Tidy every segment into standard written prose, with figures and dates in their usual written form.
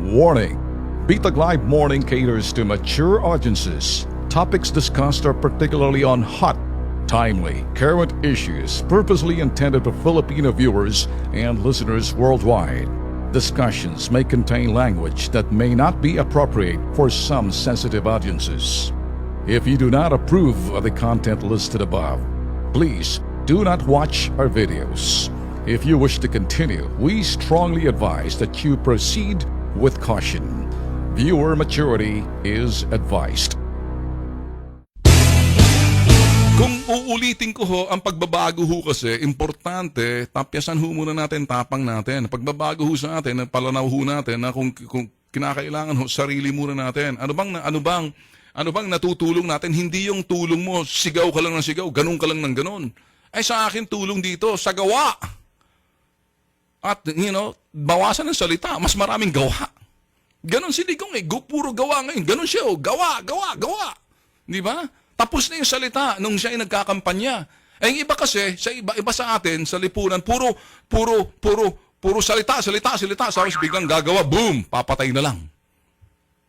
Warning! Bitag Live Morning caters to mature audiences. Topics discussed are particularly on hot, timely, current issues purposely intended for Filipino viewers and listeners worldwide. Discussions may contain language that may not be appropriate for some sensitive audiences. If you do not approve of the content listed above, please do not watch our videos. If you wish to continue, we strongly advise that you proceed with caution. Viewer maturity is advised. Kung uulitin ko ho, ang pagbabago ho kasi, importante, tapyasan ho muna natin, tapang natin. Pagbabago ho sa atin, palanaw ho natin na kung kinakailangan ho, sarili muna natin. Ano bang natutulong natin? Hindi yung tulong mo, sigaw ka lang ng sigaw, ganun ka lang ng ganun. Ay sa akin, tulong dito, sa gawa. At, bawasan ng salita, mas maraming gawa. Ganon si Digong puro gawa ngayon. Ganon siya, gawa. Di ba? Tapos na yung salita nung siya ay nagkakampanya. Eh, yung iba kasi, sa iba sa atin, sa lipunan, puro salita. Tapos biglang gagawa, boom, papatay na lang.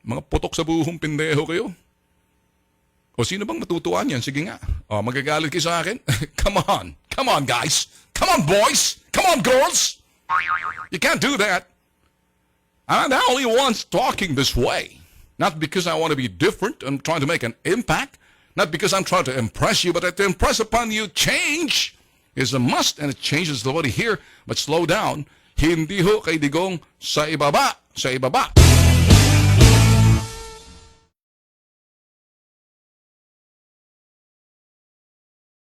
Mga putok sa buhong pindeho kayo. O sino bang matutuan yan? Sige nga. O, magagalit kayo sa akin? Come on guys. Come on boys. Come on girls. You can't do that. I'm the only one talking this way. Not because I want to be different. I'm trying to make an impact. Not because I'm trying to impress you, but to impress upon you, change is a must, and it changes slowly here. But slow down. Hindi ho kay Digong sa ibaba.